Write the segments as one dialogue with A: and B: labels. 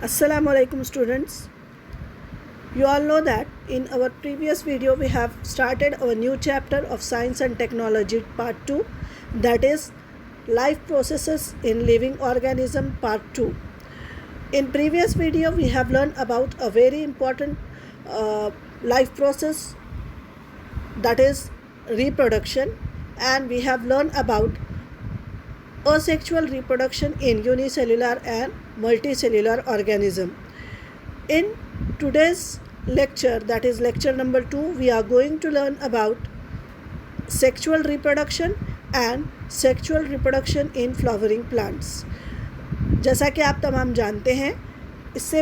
A: Assalamu alaikum students. You all know that in our previous video we have started our new chapter of Science and Technology part 2, that is Life Processes in Living Organism part 2. In previous video we have learned about a very important life process, that is reproduction, and we have learned about asexual reproduction in unicellular and multicellular organism. In today's lecture, that is lecture number 2, we are going to learn about sexual reproduction and sexual reproduction in flowering plants. जैसा कि आप तमाम जानते हैं, इससे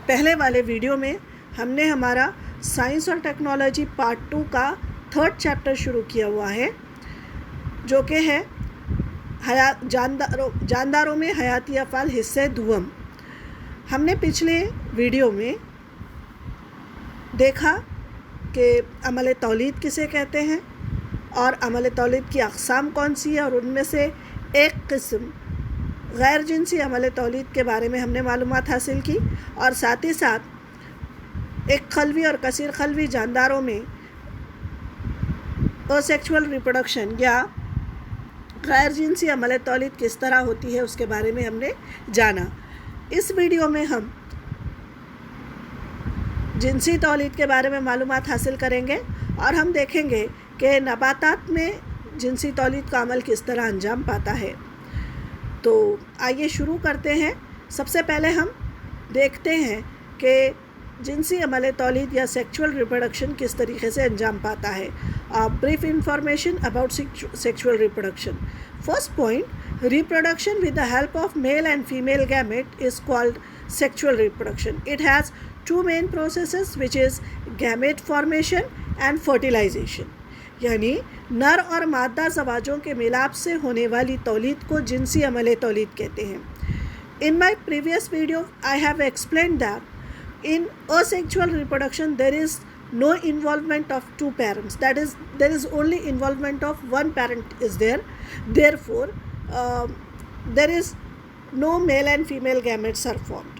A: पहले वाले video में हमने हमारा साइंस और टेक्नोलॉजी पार्ट 2 का 3rd चैप्टर शुरू किया हुआ है, जो कि है जानदारों में हयाती अफ़ाल हिस्से दुअम। हमने पिछले वीडियो में देखा कि अमल तौलीद किसे कहते हैं और अमल तौलीद की अक़साम कौन सी है, और उनमें से एक किस्म गैर जिनसी अमल तौलीद के बारे में हमने मालूमात हासिल की, और साथ ही साथ एक खलवी और कसीर खलवी जानदारों में असेक्सुअल रिप्रोडक्शन या गैर जिनसी अमल तौलीद किस तरह होती है उसके बारे में हमने जाना। इस वीडियो में हम जिनसी तौलीद के बारे में मालूमात हासिल करेंगे और हम देखेंगे कि नबातात में जिनसी तौलीद का अमल किस तरह अंजाम पाता है। तो आइए शुरू करते हैं। सबसे पहले हम देखते हैं कि जिनसी अमल तौलीद या सेक्सुअल रिप्रोडक्शन किस तरीके से अंजाम पाता है। Brief information about sexual reproduction. First point, reproduction with the help of male and female gamete is called sexual reproduction. It has two main processes, which is gamete formation and fertilization. यानी नर और मादा ज़वाजों के मिलाप से होने वाली तौलीद को जिनसी अमल तौलीद कहते हैं। In my previous video, I have explained that in asexual reproduction there is no involvement of two parents. That is, there is only involvement of one parent is there. Therefore, there is no male and female gametes are formed.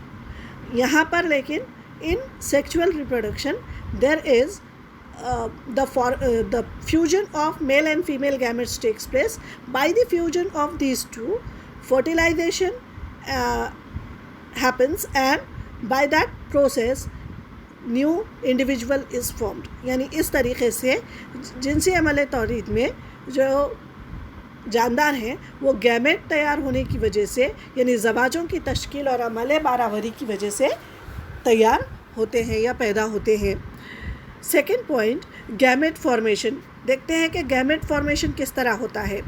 A: यहाँ पर लेकिन in sexual reproduction there is the fusion of male and female gametes takes place. By the fusion of these two, fertilization happens, and by that process new individual is formed. यानी इस तरीके से जिनसी अमल तौलीद में जो जानदार हैं वो गैमेट तैयार होने की वजह से, यानी ज़वाजों की तश्कील और अमल बारावरी की वजह से तैयार होते हैं या पैदा होते हैं। Second point, gamete formation. देखते हैं कि गैमेट फॉर्मेशन किस तरह होता है।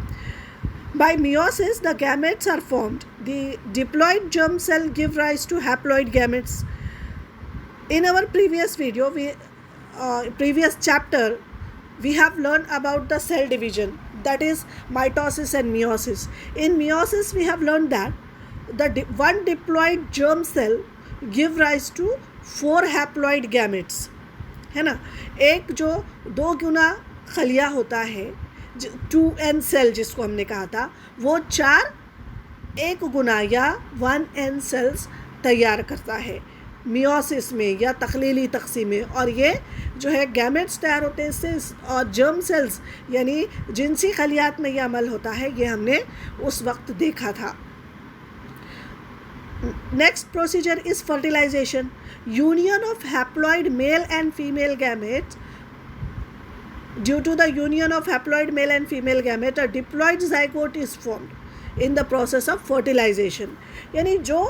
A: By meiosis the gametes are formed. The diploid germ cell give rise to haploid gametes. In our previous video, previous chapter, we have learned about the cell division, that is mitosis and meiosis. In meiosis, we have learned that the one diploid germ cell give rise to 4 haploid gametes, है ना। एक जो 2 गुना खलिया होता है, 2n cell जिसको हमने कहा था, वो 4 1 गुना या 1n सेल्स तैयार करता है मियोसिस में या तख्लीली तक़सीम में। और ये जो है गैमेट्स तैयार होते हैं इससे, और जर्म सेल्स यानी जिनसी खलियात में ये अमल होता है, ये हमने उस वक्त देखा था। Next procedure is fertilisation. Union of haploid male and female gamete. Due to the union of haploid male and female gamete a diploid zygote is formed in the process of fertilisation. यानी जो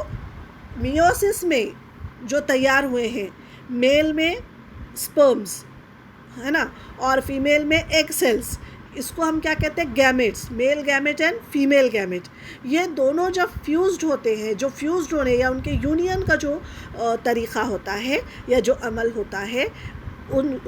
A: meiosis में जो तैयार हुए हैं, mail में sperms, है ना, और फीमेल में एग सेल्स, इसको हम क्या कहते हैं, gametes, male gamete and female gamete. ये दोनों जब फ्यूज्ड होते हैं, जो फ्यूज्ड होने या उनके यूनियन का जो तरीक़ा होता है या जो अमल होता है,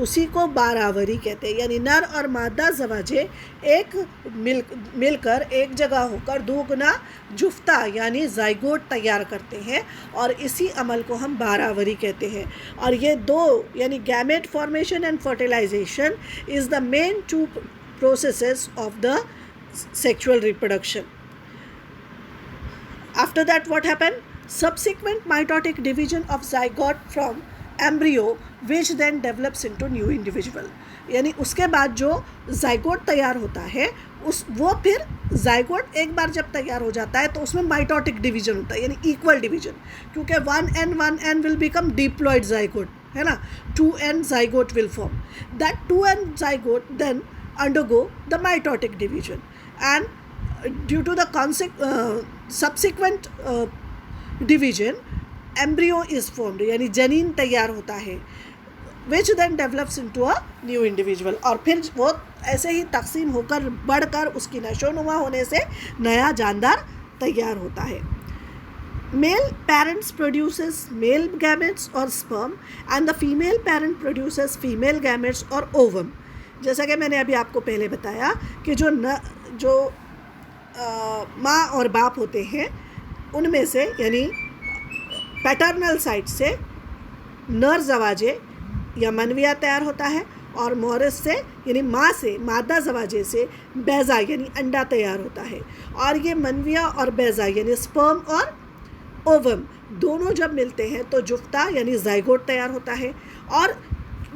A: उसी को बारावरी कहते हैं। यानी नर और मादा ज़वाजे एक मिलकर एक जगह होकर 2 गुना जुफ्ता यानी ज़ाइगोट तैयार करते हैं, और इसी अमल को हम बारावरी कहते हैं। और ये 2 यानी gamete formation and fertilisation is the main 2 processes of the sexual reproduction. After that, what happened? subsequent mitotic division of zygote from embryo which then develops into new individual. यानी उसके बाद जो जाइगोट तैयार होता है वो फिर जाइगोट एक बार जब तैयार हो जाता है तो उसमें माइटोटिक डिवीजन होता है, यानी इक्वल डिवीजन, क्योंकि 1n will become diploid zygote, है ना. 2n zygote will form. That 2n zygote then undergo the mitotic division and due to the subsequent division embryo is formed, यानी जनीन तैयार होता है, which then develops into a new individual. और फिर वो ऐसे ही तकसीम होकर बढ़कर उसकी नशोनुमा होने से नया जानदार तैयार होता है. Male parents produces male gametes और sperm and the female parent produces female gametes और ओवम. जैसा कि मैंने अभी आपको पहले बताया कि जो माँ और बाप होते हैं उनमें से, यानी पैटर्नल साइड से नर जवाजे या मनविया तैयार होता है और मोरस से यानी माँ से मादा जवाजे से बैजा यानी अंडा तैयार होता है. और ये मनविया और बैजा यानी स्पर्म और ओवम दोनों जब मिलते हैं तो जुफ्ता यानी जाइगोट तैयार होता है. और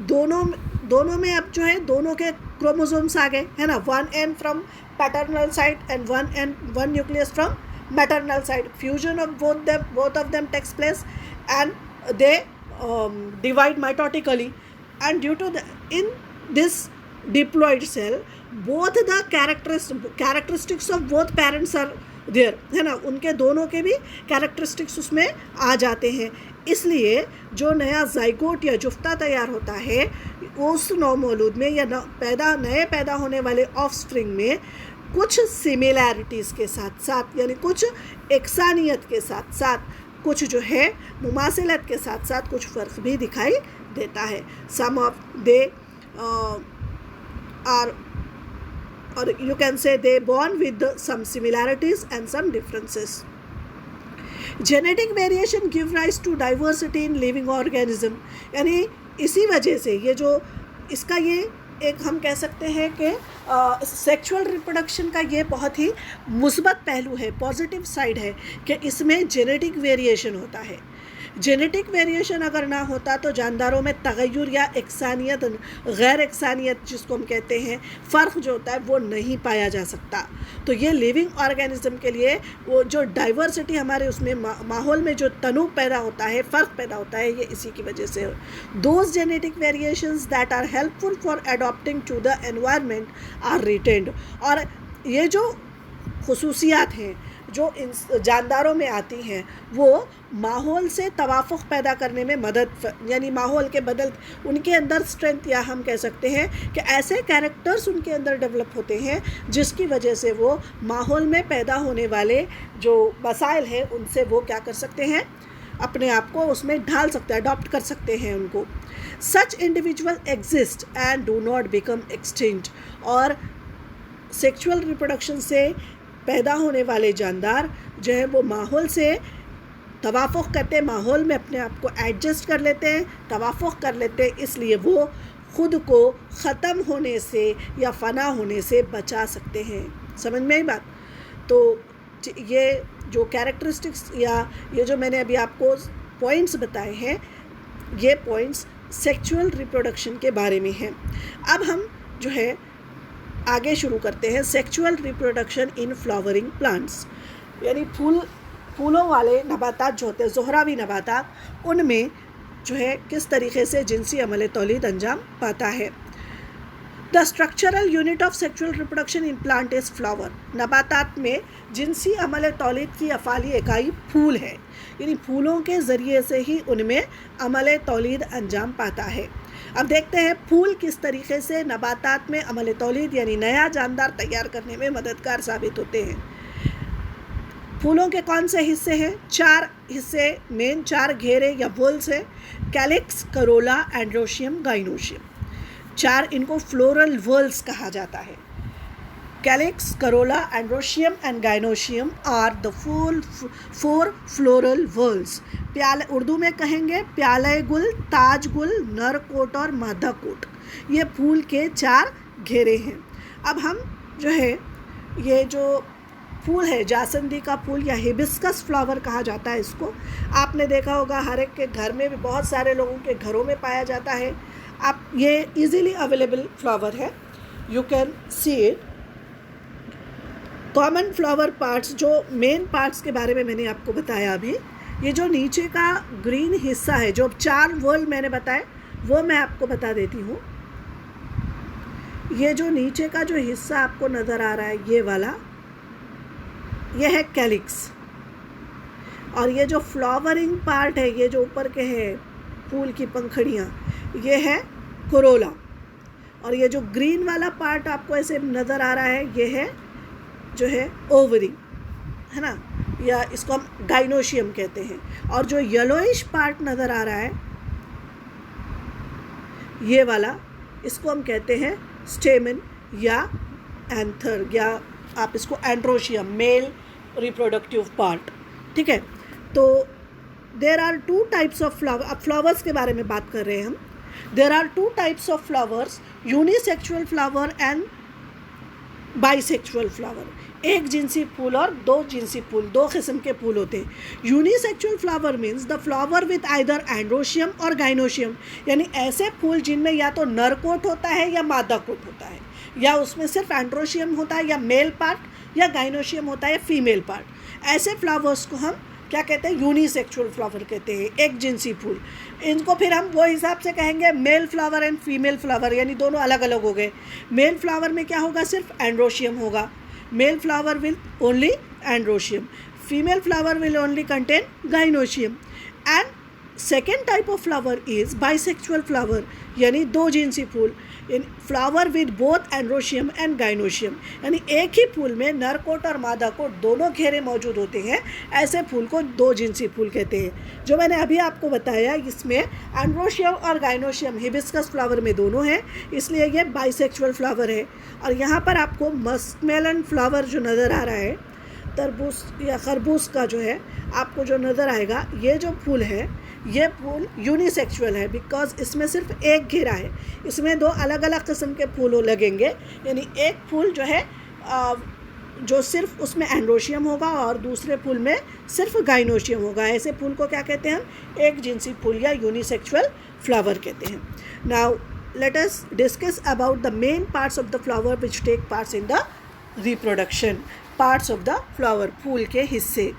A: दोनों में अब जो है दोनों के क्रोमोसोम्स आ गए, है ना. 1n from paternal side and 1 nucleus from maternal side. Fusion of both of them takes place and they divide mitotically, and due to in this diploid cell both the characteristics of both parents are there, है ना. उनके दोनों के भी characteristics उसमें आ जाते हैं. इसलिए जो नया जाइगोट या जुफ्ता तैयार होता है उस नौमौलूद में या नए पैदा होने वाले ऑफस्प्रिंग में कुछ सिमिलैरिटीज़ के साथ साथ, यानी कुछ एकसानियत के साथ साथ, कुछ जो है मुमासिलत के साथ साथ कुछ फ़र्क भी दिखाई देता है. सम ऑफ दे आर, और you can say they born with some similarities and some differences. Genetic variation give rise to diversity in living organism. यानी इसी वजह से ये जो इसका ये एक हम कह सकते हैं कि सेक्सुअल रिप्रोडक्शन का ये बहुत ही मुस्बत पहलू है, पॉजिटिव साइड है कि इसमें जेनेटिक वेरिएशन होता है. जेनेटिक वेरिएशन अगर ना होता तो जानदारों में तगय्युर या एकसानियत, गैर एकसानियत जिसको हम कहते हैं, फ़र्क जो होता है वो नहीं पाया जा सकता. तो ये लिविंग ऑर्गेनिज्म के लिए वो जो डाइवर्सिटी हमारे उसमें माहौल में जो तनूव पैदा होता है, फ़र्क पैदा होता है, ये इसी की वजह से. Those genetic variations that are helpful for adopting to the environment are retained. और ये जो खुसूसियात हैं जो इन जानदारों में आती हैं वो माहौल से तवाफ़ुक़ पैदा करने में मदद, यानी माहौल के बदल उनके अंदर स्ट्रेंथ, या हम कह सकते हैं कि ऐसे कैरेक्टर्स उनके अंदर डेवलप होते हैं जिसकी वजह से वो माहौल में पैदा होने वाले जो मसाइल हैं उनसे वो क्या कर सकते हैं, अपने आप को उसमें ढाल सकते हैं, अडॉप्ट कर सकते हैं उनको. Such individual exist and do not become extinct. और सेक्सुअल रिप्रोडक्शन से पैदा होने वाले जानदार जो है वो माहौल से तवाफ़ुक़ करते हैं, माहौल में अपने आप को एडजस्ट कर लेते हैं, तवाफ़ुक़ कर लेते हैं, इसलिए वो ख़ुद को ख़त्म होने से या फ़ना होने से बचा सकते हैं. समझ में आई बात. तो ये जो कैरेक्टरिस्टिक्स या ये जो मैंने अभी आपको पॉइंट्स बताए हैं, ये पॉइंट्स सेक्सुअल रिप्रोडक्शन के बारे में हैं. अब हम जो है आगे शुरू करते हैं sexual reproduction in flowering plants. यानी फूलों वाले नबातात जो होते हैं, ज़ोहरावी नबातात, उनमें जो है किस तरीके से जिनसी अमल तौलीद अंजाम पाता है. The structural unit of sexual reproduction in plant is flower. नबातात में जिनसी अमल तौलीद की अफ़ाली इकाई फूल है, यानी फूलों के ज़रिए से ही उनमें अमल तौलीद अंजाम पाता है. अब देखते हैं फूल किस तरीके से नबातात में अमल तौलीद यानी नया जानदार तैयार करने में मददगार साबित होते हैं. फूलों के कौन से हिस्से हैं? 4 हिस्से मेन, 4 घेरे या वोल्स हैं. Calyx, corolla, androecium, gynoecium. 4 इनको फ्लोरल वोल्स कहा जाता है. Calyx, corolla, androecium and gynoecium are the 4 floral whorls. प्याले उर्दू में कहेंगे प्याले गुल, ताज गुल, नर कोट और मादा कोट. ये फूल के 4 घेरे हैं. अब हम जो है ये जो फूल है, जासंदी का फूल या हिबिस्कस फ्लावर कहा जाता है इसको। आपने देखा होगा हर एक के घर में भी, बहुत सारे लोगों के घरों में पाया जाता है। आप ये इजीली अवेलेबल फ्लावर है, you can see it. Common flower parts, जो मेन पार्ट्स के बारे में मैंने आपको बताया अभी, ये जो नीचे का ग्रीन हिस्सा है, जो 4 वर्ल्ड मैंने बताए वो मैं आपको बता देती हूँ। ये जो नीचे का जो हिस्सा आपको नज़र आ रहा है, ये वाला, ये है कैलिक्स। और ये जो फ्लावरिंग पार्ट है, ये जो ऊपर के है फूल की पंखड़ियाँ, ये है कोरोला। और ये जो ग्रीन वाला पार्ट आपको ऐसे नज़र आ रहा है, ये है जो है ओवरी, है ना, या इसको हम गाइनोशियम कहते हैं। और जो येलोइश पार्ट नज़र आ रहा है, ये वाला, इसको हम कहते हैं स्टेमन या एंथर, या आप इसको एंड्रोशियम, मेल रिप्रोडक्टिव पार्ट। ठीक है, तो there are 2 types of flower. अब फ्लावर्स के बारे में बात कर रहे हैं हम। There are 2 types of flowers, unisexual flower and bisexual flower. एक जिनसी फूल और 2 जिनसी फूल, 2 किस्म के फूल होते हैं। Unisexual flower means the flower with either androecium और गाइनोशियम, यानी ऐसे फूल जिनमें या तो नर कोट होता है या मादा कोट होता है, या उसमें सिर्फ एंड्रोशियम होता है या मेल पार्ट, या गाइनोशियम होता है फीमेल पार्ट। ऐसे फ्लावर्स को हम क्या कहते हैं? यूनिसेक्सुअल फ्लावर कहते हैं, एक जिनसी फूल। इनको फिर हम वो हिसाब से कहेंगे male flower and female flower, यानी दोनों अलग अलग हो गए। मेल फ्लावर में क्या होगा? सिर्फ एंड्रोशियम होगा। Male flower will only androecium. Female flower will only contain gynoecium. And second type of flower is bisexual flower, यानी 2 जिनसी फूल। Flower with both androecium and gynoecium, यानी एक ही फूल में नर कोट और मादा कोट दोनों घेरे मौजूद होते हैं। ऐसे फूल को 2 जिनसी फूल कहते हैं। जो मैंने अभी आपको बताया, इसमें एंड्रोशियम और गाइनोशियम हिबिस्कस फ्लावर में दोनों हैं, इसलिए ये बाइसेक्सुअल फ्लावर है। और यहाँ पर आपको मस्कमेलन फ्लावर जो नज़र आ रहा है, तरबूज या खरबूज का जो है आपको जो नज़र आएगा, ये जो फूल है ये फूल यूनिसेक्सुअल है, बिकॉज इसमें सिर्फ एक घेरा है। इसमें 2 अलग अलग किस्म के फूल लगेंगे, यानी एक फूल जो है जो सिर्फ उसमें एंड्रोशियम होगा और दूसरे फूल में सिर्फ गाइनोशियम होगा। ऐसे फूल को क्या कहते हैं हम? एक जिनसी फूल या यूनिसेक्सुअल फ्लावर कहते हैं। Now let us discuss about the main parts of the flower which take parts in the reproduction. Parts of the flower, फूल के हिस्से।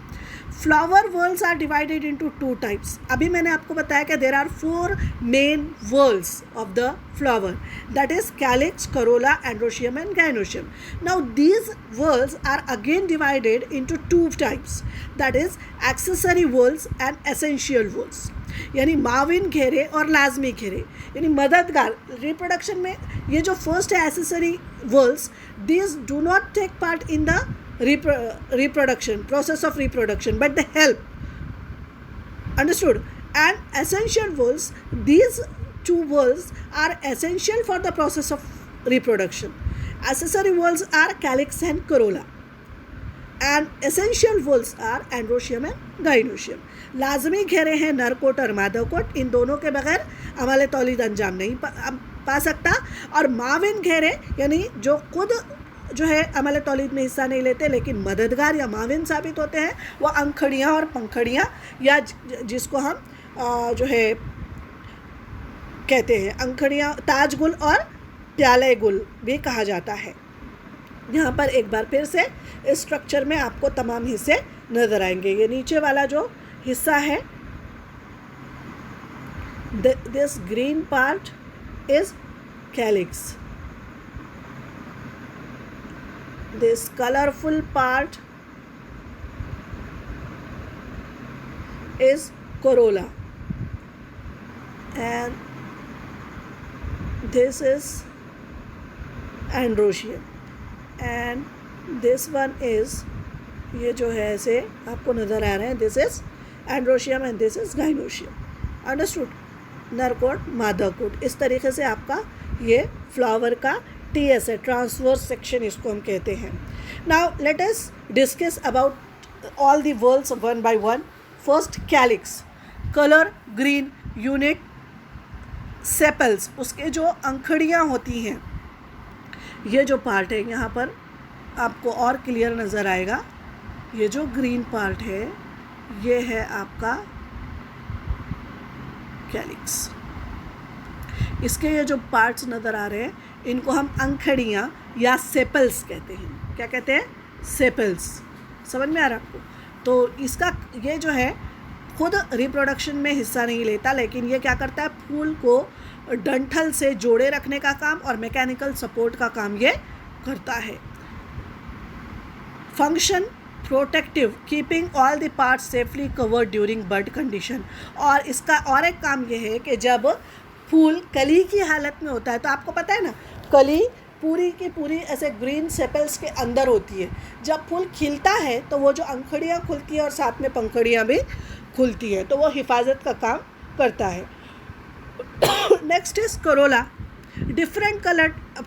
A: Flower whorls are divided into 2 types. अभी मैंने आपको बताया कि there are 4 main whorls of the flower, that is calyx, corolla, androecium and gynoecium. Now these whorls are again divided into 2 types, that is accessory whorls and essential whorls, यानी माविन घेरे और लाजमी घेरे, यानी मददगार। रिप्रोडक्शन में ये जो फर्स्ट है accessory whorls, these do not take part in the reproduction process of reproduction, but they help, understood? And essential whorls, these 2 whorls are essential for the process of reproduction. Accessory whorls are calyx and corolla, and essential whorls are androecium and gynoecium. लाजमी घेरे हैं नरकोट और मादाकोट, इन दोनों के बगैर अमल तौलीद अंजाम नहीं पा सकता। और माविन घेरे यानी जो खुद जो है अमल तौलीद में हिस्सा नहीं लेते लेकिन मददगार या माविन साबित होते हैं, वो अंखड़ियाँ और पंखड़ियाँ, या जिसको हम जो है कहते हैं अंखड़ियाँ, ताजगुल और प्याले गुल भी कहा जाता है। यहाँ पर एक बार फिर से इस स्ट्रक्चर में आपको तमाम हिस्से नज़र आएंगे। ये नीचे वाला जो हिस्सा है, this green part is calyx, this colorful part is corolla, and this is androecium, and this one is, ये जो है ऐसे आपको नज़र आ रहे हैं, this is androecium and this is gynoecium, understood? नरकोट, मादाकोट, इस तरीके से आपका ये फ्लावर का TS है, ट्रांसवर्स सेक्शन इसको हम कहते हैं। Now let us discuss about all the whorls one by one. First calyx, colour green, unit sepals, उसके जो अंखड़ियाँ होती हैं, ये जो पार्ट है यहाँ पर आपको और क्लियर नज़र आएगा, ये जो ग्रीन पार्ट है ये है आपका कैलिक्स। इसके ये जो पार्ट्स नज़र आ रहे हैं इनको हम अंखड़ियाँ या सेपल्स कहते हैं। क्या कहते हैं? सेपल्स। समझ में आ रहा आपको? तो इसका ये जो है खुद रिप्रोडक्शन में हिस्सा नहीं लेता, लेकिन ये क्या करता है, फूल को डंठल से जोड़े रखने का काम और मैकेनिकल सपोर्ट का काम ये करता है। Function protective, keeping all the parts safely covered during bird condition. और इसका और एक काम ये है कि जब फूल कली की हालत में होता है, तो आपको पता है ना, कली पूरी की पूरी ऐसे ग्रीन सेपल्स के अंदर होती है। जब फूल खिलता है तो वो जो अंखड़ियाँ खुलती हैं और साथ में पंखड़ियाँ भी खुलती हैं, तो वो हिफाजत का काम करता है। Next is Corolla. Different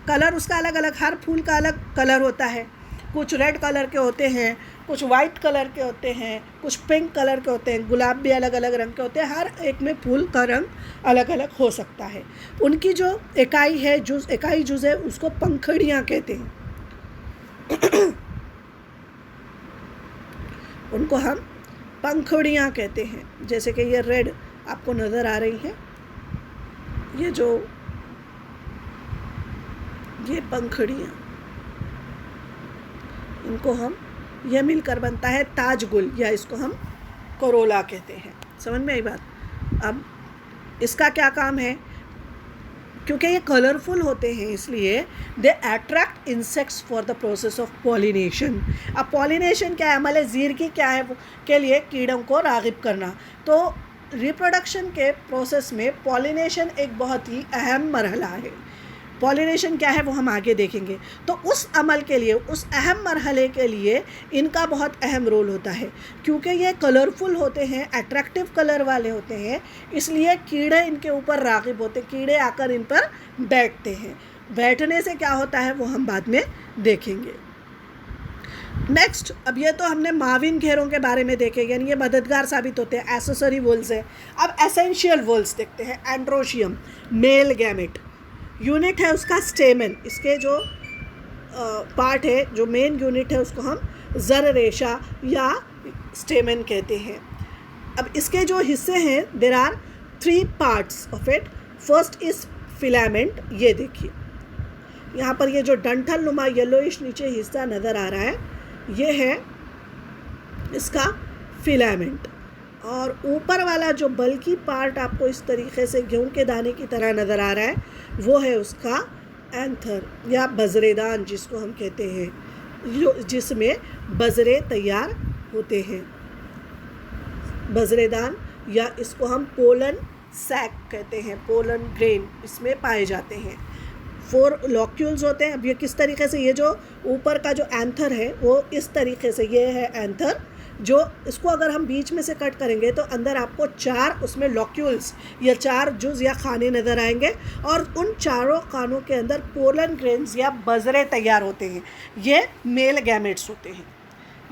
A: colour उसका अलग अलग, हर फूल का अलग कलर होता है। कुछ रेड कलर के होते हैं, कुछ वाइट कलर के होते हैं, कुछ पिंक कलर के होते हैं, गुलाब भी अलग अलग रंग के होते हैं। हर एक में फूल का रंग अलग अलग हो सकता है। उनकी जो इकाई है, इकाई जुज़ है, उसको पंखड़ियाँ कहते हैं। उनको हम पंखुड़ियाँ कहते हैं। जैसे कि ये रेड आपको नज़र आ रही है, ये पंखुड़ियाँ, इनको हम, ये मिलकर बनता है ताजगुल, या इसको हम करोला कहते हैं। समझ में आई बात? अब इसका क्या काम है, क्योंकि ये कलरफुल होते हैं इसलिए they attract insects for the process of pollination. अब पॉलिनेशन क्या है, अमल ज़ीरगी क्या है, के लिए कीड़ों को राग़िब करना। तो रिप्रोडक्शन के प्रोसेस में पॉलिनेशन एक बहुत ही अहम मरहला है। पॉलिनेशन क्या है वो हम आगे देखेंगे। तो उस अमल के लिए, उस अहम मरहले के लिए इनका बहुत अहम रोल होता है, क्योंकि ये कलरफुल होते हैं, अट्रैक्टिव कलर वाले होते हैं, इसलिए कीड़े इनके ऊपर राग़िब होते हैं, कीड़े आकर इन पर बैठते हैं। बैठने से क्या होता है वो हम बाद में देखेंगे। नेक्स्ट, अब ये तो हमने माविन घेरों के बारे में देखे, यानी ये मददगार साबित होते हैं, एसेसरी वोल्स है। अब एसेंशियल वोल्स देखते हैं। एंड्रोशियम, मेल गैमेट, यूनिट है उसका स्टेमन। इसके जो पार्ट है, जो मेन यूनिट है, उसको हम ज़र रेशा या स्टेमन कहते हैं। अब इसके जो हिस्से हैं, there are 3 parts of it. First is filament. ये देखिए यहाँ पर ये जो डंठल नुमा येलोइश नीचे हिस्सा नज़र आ रहा है, ये है इसका फिलामेंट। और ऊपर वाला जो बल्कि पार्ट आपको इस तरीके से गेहूं के दाने की तरह नज़र आ रहा है, वो है उसका एंथर या बजरेदान, जिसको हम कहते हैं, जिसमें बजरे तैयार होते हैं। बजरेदान, या इसको हम पोलन सैक कहते हैं, पोलन ग्रेन इसमें पाए जाते हैं। 4 लॉक्यूल्स होते हैं। अब ये किस तरीके से, ये जो ऊपर का जो एंथर है वो इस तरीके से, ये है एंथर, जो इसको अगर हम बीच में से कट करेंगे तो अंदर आपको 4 उसमें लॉक्यूल्स या 4 जुज़ या खाने नज़र आएंगे, और उन चारों खानों के अंदर पोलन ग्रेन्स या बजरे तैयार होते हैं। ये मेल गैमेट्स होते हैं,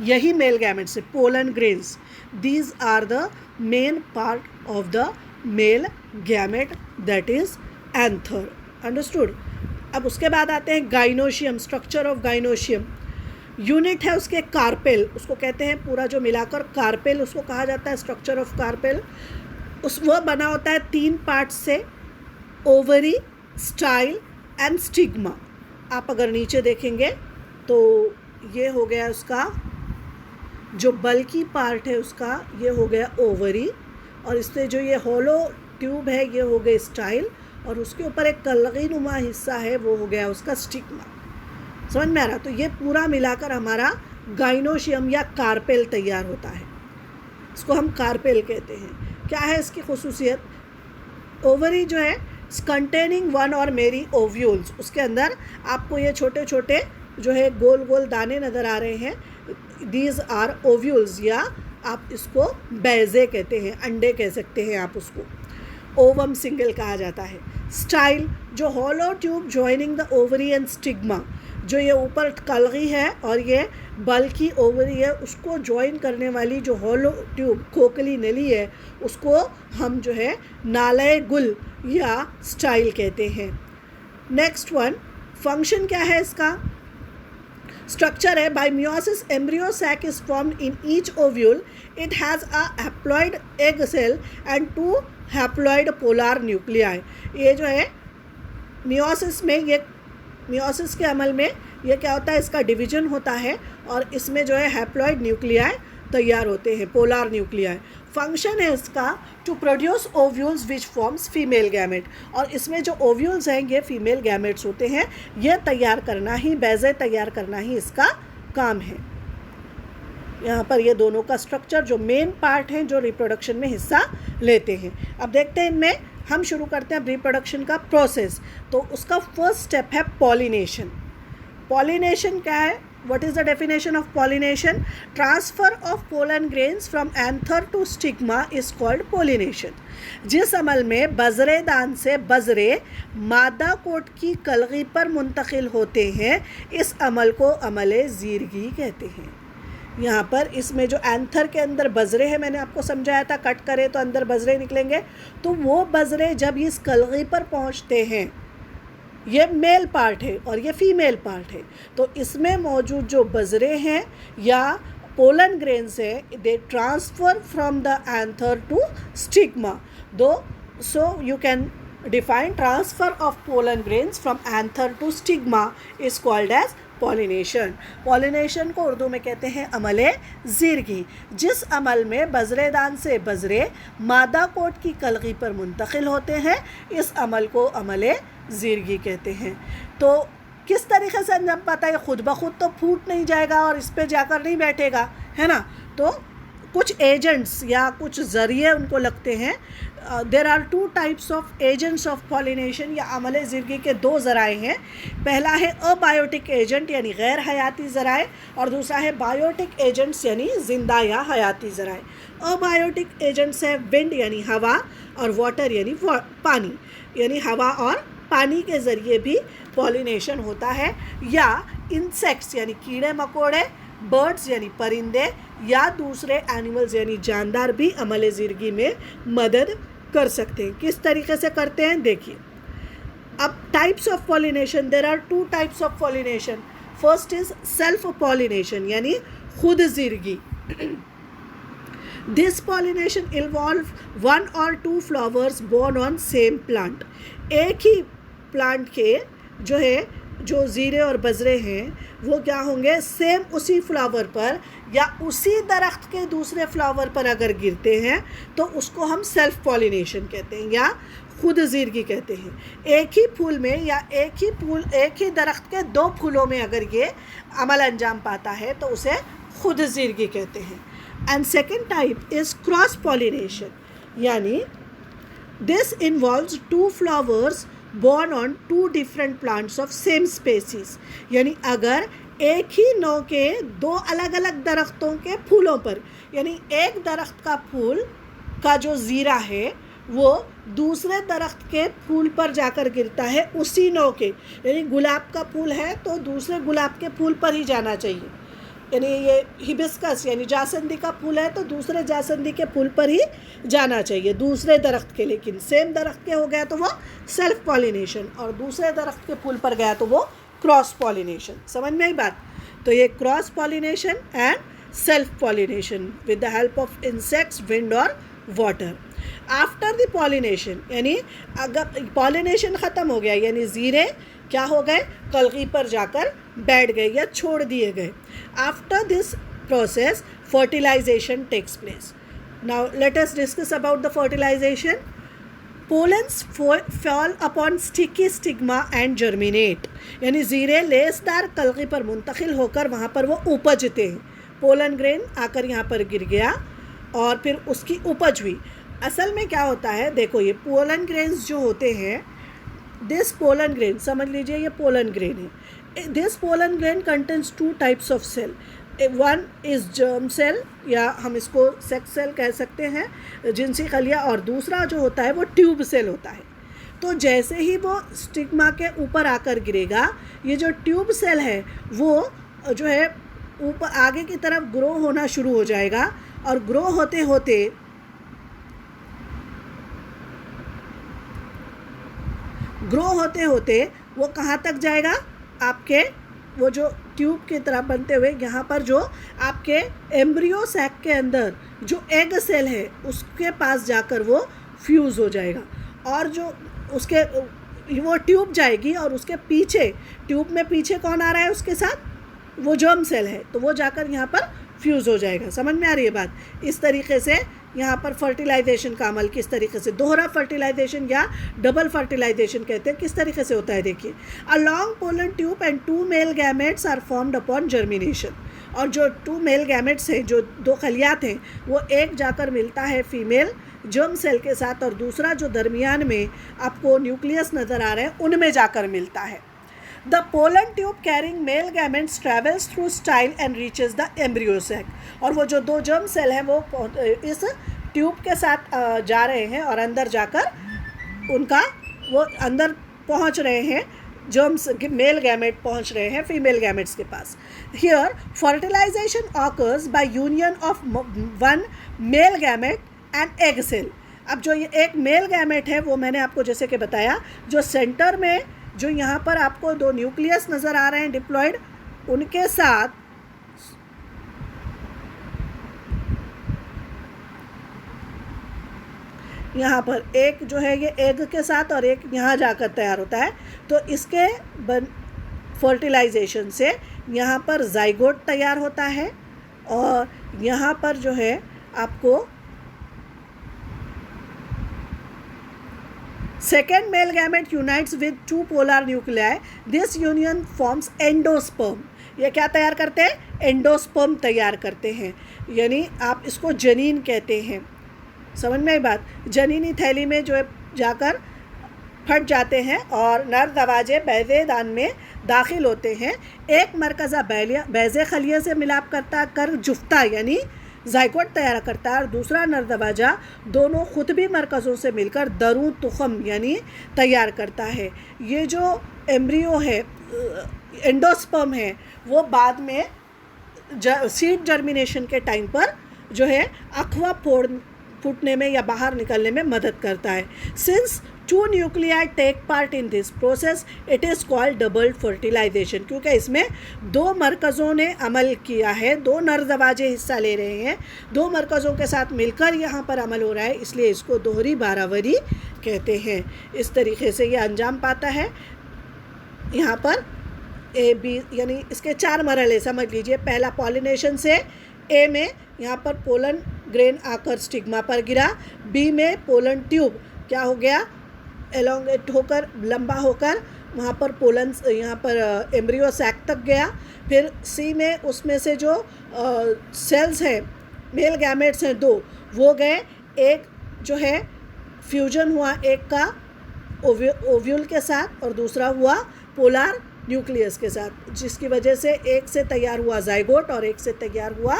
A: यही मेल गैमेट्स है, pollen grains. These are the main part of the male gamete, that is anther. Understood? अब उसके बाद आते हैं gynoecium. Structure of gynoecium, unit है उसके कार्पेल, उसको कहते हैं, पूरा जो मिलाकर कार्पेल उसको कहा जाता है। स्ट्रक्चर ऑफ कार्पेल वो बना होता है 3 पार्ट से, ओवरी, स्टाइल एंड स्टिग्मा। आप अगर नीचे देखेंगे तो ये हो गया उसका जो बल्कि पार्ट है उसका, ये हो गया ओवरी, और इससे जो ये हॉलो ट्यूब है ये हो गई स्टाइल, और उसके ऊपर एक कलगी नुमा हिस्सा है वो हो गया उसका स्टिग्मा। समझ में आ रहा? तो ये पूरा मिलाकर हमारा गाइनोशियम या कार्पेल तैयार होता है, इसको हम कार्पेल कहते हैं। क्या है इसकी खुसूसियत? ओवरी जो है कंटेनिंग 1 और मेरी ओव्यूल्स, उसके अंदर आपको ये छोटे छोटे जो है गोल गोल दाने नज़र आ रहे हैं, दीज आर ओव्यूल्स, या आप इसको बैजे कहते हैं, अंडे कह सकते हैं आप उसको। ओवम सिंगल कहा जाता है। स्टाइल, जो hollow tube joining the ovary and stigma, जो ये ऊपर कलगी है और ये बल्कि ओवरी है, उसको ज्वाइन करने वाली जो हॉलो ट्यूब खोखली नली है, उसको हम जो है नाले गुल या स्टाइल कहते हैं। नेक्स्ट वन, फंक्शन क्या है इसका? स्ट्रक्चर है, by meiosis embryo sac is formed in each ovule, it has a haploid egg cell and 2 haploid polar nuclei. ये जो है मियोसिस में, ये मियोसिस के अमल में ये क्या होता है, इसका डिवीजन होता है और इसमें जो है हैप्लॉइड न्यूक्लियाई तैयार होते हैं, पोलर न्यूक्लियाई। फंक्शन है इसका to produce ovules which forms female gamete, और इसमें जो ओव्यूल्स हैं ये फीमेल गैमेट्स होते हैं, ये तैयार करना ही, बेज़े तैयार करना ही इसका काम है। यहाँ पर ये दोनों का स्ट्रक्चर जो मेन पार्ट हैं जो रिप्रोडक्शन में हिस्सा लेते हैं। अब देखते हैं इनमें, हम शुरू करते हैं रिप्रोडक्शन का प्रोसेस। तो उसका फर्स्ट स्टेप है पॉलिनेशन। पॉलिनेशन क्या है? What is the definition of pollination? Transfer of pollen grains from anther to stigma is called pollination. जिस अमल में बजरे दान से बजरे मादा कोट की कलगी पर मुंतकिल होते हैं, इस अमल को अमले ज़ीरगी कहते हैं। यहाँ पर इसमें जो एंथर के अंदर बजरे हैं, मैंने आपको समझाया था, कट करें तो अंदर बजरे निकलेंगे, तो वो बजरे जब इस कलगी पर पहुँचते हैं, ये मेल पार्ट है और ये फीमेल पार्ट है, तो इसमें मौजूद जो बजरे हैं या पोलन ग्रेन्स है, they transfer from the anther to stigma. So you can define transfer of pollen grains from anther to stigma is called as pollination. Pollination को उर्दू में कहते हैं अमले ज़ीरगी। जिस अमल में बजरेदान से बजरे मादा कोट की कलगी पर मुंतकिल होते हैं, इस अमल को अमले ज़ीरगी कहते हैं। तो किस तरीके से अंजाम पाता है? खुद ब खुद तो फूट नहीं जाएगा और इस पे जाकर नहीं बैठेगा, है ना। तो कुछ एजेंट्स या कुछ ज़रिए उनको लगते हैं। There are 2 types of agents of pollination, या अमले ज़िरगी के 2 ज़राए हैं। पहला है अबायोटिक एजेंट यानी गैर हयाती ज़राए, और दूसरा है बायोटिक एजेंट्स यानी ज़िंदा या हयाती ज़राए। अबायोटिक एजेंट्स है विंड यानी हवा, और वाटर यानी पानी, यानी हवा और पानी के ज़रिए भी पॉलिनेशन होता है। या इंसेक्ट्स यानी कीड़े मकोड़े, बर्ड्स यानी परिंदे, या दूसरे एनिमल्स यानी जानदार भी अमले ज़िरगी में मदद कर सकते हैं। किस तरीके से करते हैं देखिए। अब types of pollination, there are 2 types of pollination. First is self pollination यानी खुद ज़िरगी। This pollination involve 1 or 2 flowers born on same plant. एक ही प्लांट के जो ज़ीरे और बजरे हैं वो क्या होंगे, सेम उसी फ्लावर पर या उसी दरख्त के दूसरे फ्लावर पर अगर गिरते हैं तो उसको हम सेल्फ पॉलिनेशन कहते हैं या खुद ज़िरगी कहते हैं। एक ही फूल में या एक ही दरख्त के 2 फूलों में अगर ये अमल अंजाम पाता है तो उसे खुद ज़िरगी कहते हैं। And second type is cross pollination, यानी this involves 2 flowers born on 2 different plants of same species। यानी अगर एक ही नौ के 2 अलग अलग दरख्तों के फूलों पर, यानी एक दरख्त का फूल का जो ज़ीरा है वो दूसरे दरख्त के फूल पर जाकर गिरता है उसी नौ के, यानी गुलाब का फूल है तो दूसरे गुलाब के फूल पर ही जाना चाहिए, यानी ये हिबिस्कस यानी जासंदी का फूल है तो दूसरे जासंदी के फूल पर ही जाना चाहिए दूसरे दरख्त के। लेकिन सेम दरख्त के हो गया तो वो सेल्फ पॉलिनेशन, और दूसरे दरख्त के फूल पर गया तो वो क्रॉस पॉलिनेशन। समझ में आई बात? तो ये cross pollination and self pollination with the help of insects, wind और वाटर। आफ्टर द पॉलिनेशन, यानी अगर पॉलिनेशन ख़त्म हो गया यानी ज़ीरे क्या हो गए, कलगी पर जाकर बैठ गए या छोड़ दिए गए। After this process fertilisation takes place. Now let us discuss about the fertilisation. Pollens fall upon sticky stigma and germinate, यानी ज़ीरे लेसदार कलगी पर मुंतकिल होकर वहाँ पर वो उपजते हैं। पोलन ग्रेन आकर यहाँ पर गिर गया और फिर उसकी उपज हुई। असल में क्या होता है, देखो ये पोलन ग्रेन्स जो होते हैं, दिस पोलन ग्रेन, समझ लीजिए ये पोलन ग्रेन है। This pollen grain contains 2 types of cell. One is germ cell या हम इसको सेक्स सेल कह सकते हैं, जिनसी खलिया, और दूसरा जो होता है वो ट्यूब सेल होता है। तो जैसे ही वो स्टिग्मा के ऊपर आकर गिरेगा, ये जो ट्यूब सेल है वो जो है ऊपर आगे की तरफ ग्रो होना शुरू हो जाएगा, और ग्रो होते होते वो कहाँ तक जाएगा, आपके वो जो ट्यूब की तरह बनते हुए यहाँ पर जो आपके एम्ब्रियो सैक के अंदर जो एग सेल है उसके पास जाकर वो फ्यूज़ हो जाएगा, और जो उसके वो ट्यूब जाएगी और उसके पीछे ट्यूब में पीछे कौन आ रहा है उसके साथ, वो जर्म सेल है, तो वो जाकर यहाँ पर फ्यूज़ हो जाएगा। समझ में आ रही है बात? इस तरीके से यहाँ पर फर्टिलाइजेशन का अमल किस तरीके से, दोहरा फर्टिलाइजेशन या डबल फर्टिलाइजेशन कहते हैं, किस तरीके से होता है देखिए। A long pollen tube and 2 male gametes are formed upon germination, और जो 2 मेल गैमेट्स हैं, जो 2 खलियात हैं, वो एक जाकर मिलता है फीमेल जर्म सेल के साथ और दूसरा जो दरमियान में आपको न्यूक्लियस नज़र आ रहा है उनमें जाकर मिलता है। The pollen tube carrying male gametes travels through style and reaches the embryo sac, और वो जो 2 जर्म सेल हैं वो इस ट्यूब के साथ जा रहे हैं और अंदर जाकर उनका वो अंदर पहुंच रहे हैं, जर्म्स मेल गैमेट पहुंच रहे हैं फीमेल गैमेट्स के पास। Here fertilization occurs by union of one male gamete and egg cell। अब जो ये एक मेल गैमेट है वो मैंने आपको जैसे कि बताया, जो सेंटर में जो यहाँ पर आपको 2 न्यूक्लियस नज़र आ रहे हैं डिप्लॉयड, उनके साथ यहाँ पर एक जो है ये एग के साथ और एक यहाँ जाकर तैयार होता है, तो इसके फर्टिलाइजेशन से यहाँ पर जाइगोट तैयार होता है, और यहाँ पर जो है आपको second male gamete unites with 2 polar nuclei, this union forms endosperm। ये क्या तैयार करते हैं? एंडोस्पर्म तैयार करते हैं, यानी आप इसको जनीन कहते हैं। समझ में आई बात? जनीनी थैली में जो है जाकर फट जाते हैं और नर दरवाजे बैज़े दान में दाखिल होते हैं। एक मरकज़ा बैज़े खलिया से मिलाप करता कर जुफ्ता यानी जाइगोट तैयार करता है, और दूसरा नर दरवाजा दोनों खुद भी मरकज़ों से मिलकर दरू तुखम यानी तैयार करता है। ये जो एम्ब्रियो है, एंडोस्पर्म है, वो बाद में सीड जर्मिनेशन के टाइम पर जो है अखवा फूटने में या बाहर निकलने में मदद करता है। Since 2 nuclei take part in this process it is called double fertilisation, क्योंकि इसमें 2 मरकज़ों ने अमल किया है, 2 नर दरवाजे हिस्सा ले रहे हैं, 2 मरकज़ों के साथ मिलकर यहाँ पर अमल हो रहा है, इसलिए इसको दोहरी बारावरी कहते हैं। इस तरीके से ये अंजाम पाता है। यहाँ पर ए बी यानी इसके 4 मरहले समझ लीजिए। पहला पॉलिनेशन से ए में यहाँ पर पोलन ग्रेन आकर स्टिग्मा पर गिरा, बी में पोलन ट्यूब क्या हो गया, एलोंगेट होकर लंबा होकर वहाँ पर पोलन यहाँ पर एम्ब्रियो सैक तक गया। फिर सी में उसमें से जो सेल्स हैं, मेल गैमेट्स हैं 2, वो गए, एक जो है फ्यूजन हुआ एक का ओव्यूल के साथ और दूसरा हुआ पोलर न्यूक्लियस के साथ, जिसकी वजह से एक से तैयार हुआ जाइगोट और एक से तैयार हुआ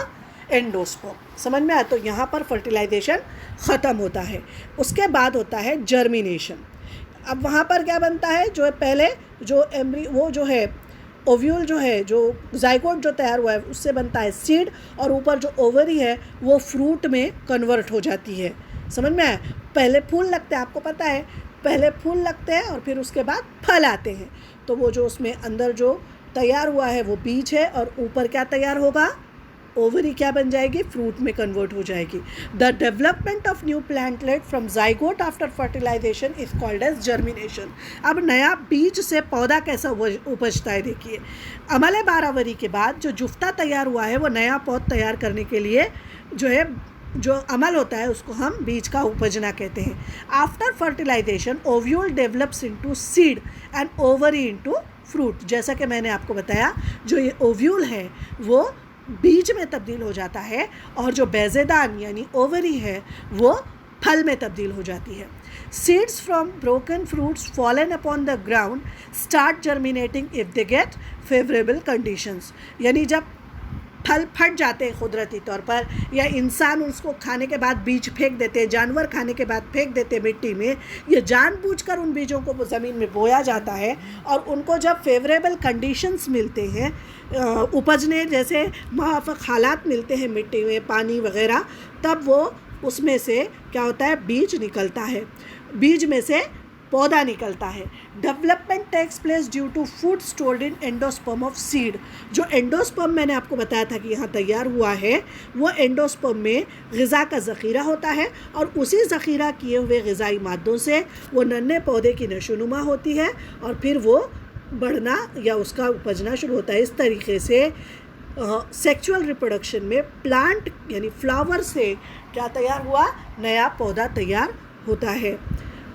A: एंडोस्पर्म। समझ में आया? तो यहाँ पर फर्टिलाइजेशन ख़त्म होता है। उसके बाद होता है जर्मिनेशन। अब वहाँ पर क्या बनता है, जो पहले जो वो जो है ओव्यूल जो है, जो जाइगोट जो तैयार हुआ है उससे बनता है सीड, और ऊपर जो ओवरी है वो फ्रूट में कन्वर्ट हो जाती है। समझ में आया? पहले फूल लगते हैं, आपको पता है, पहले फूल लगते हैं और फिर उसके बाद फल आते हैं। तो वो जो उसमें अंदर जो तैयार हुआ है वो बीज है, और ऊपर क्या तैयार होगा, ओवरी क्या बन जाएगी, फ्रूट में कन्वर्ट हो जाएगी। The development of new plantlet from zygote after fertilisation is called as germination. अब नया बीज से पौधा कैसा उपजता है देखिए। अमले बारावरी के बाद जो जुफ्ता तैयार हुआ है वो नया पौध तैयार करने के लिए जो है जो अमल होता है उसको हम बीज का उपजना कहते हैं। After fertilisation ovule develops into seed and ovary into fruit. जैसा कि मैंने आपको बताया, जो ये ओव्यूल है वो बीज में तब्दील हो जाता है, और जो बैजेदान यानी ओवरी है वो फल में तब्दील हो जाती है। Seeds from broken fruits fallen upon the ground start germinating if they get favourable conditions. यानी जब फल फट जाते हैं कुदरती तौर पर, या इंसान उसको खाने के बाद बीज फेंक देते हैं, जानवर खाने के बाद फेंक देते हैं मिट्टी में, ये जानबूझकर उन बीजों को ज़मीन में बोया जाता है, और उनको जब फेवरेबल कंडीशंस मिलते हैं उपजने जैसे मुआफ़िक हालात मिलते हैं मिट्टी में, पानी वगैरह, तब वो उसमें से क्या होता है, बीज निकलता है। बीज में से पौधा निकलता है। Development takes place due to food stored in endosperm of seed. जो एंडोस्पर्म मैंने आपको बताया था कि यहाँ तैयार हुआ है, वो एंडोस्पर्म में ग़िज़ा का ज़ख़ीरा होता है और उसी ज़ख़ीरा किए हुए ग़िज़ाई मादों से वो नन्हे पौधे की नशोनुमा होती है और फिर वो बढ़ना या उसका उपजना शुरू होता है। इस तरीके से सेक्सुअल रिप्रोडक्शन में प्लांट यानी फ्लावर से क्या तैयार हुआ, नया पौधा तैयार होता है।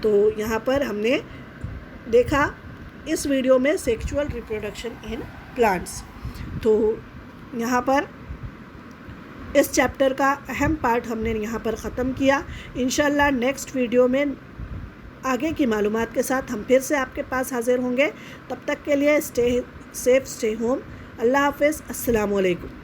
A: तो यहाँ पर हमने देखा इस वीडियो में सेक्सुअल रिप्रोडक्शन इन प्लांट्स। तो यहाँ पर इस चैप्टर का अहम पार्ट हमने यहाँ पर ख़त्म किया। इंशाल्लाह नेक्स्ट वीडियो में आगे की मालूमात के साथ हम फिर से आपके पास हाज़िर होंगे। तब तक के लिए स्टे सेफ, स्टे होम। अल्लाह हाफ़िज़। अस्सलामु अलैकुम।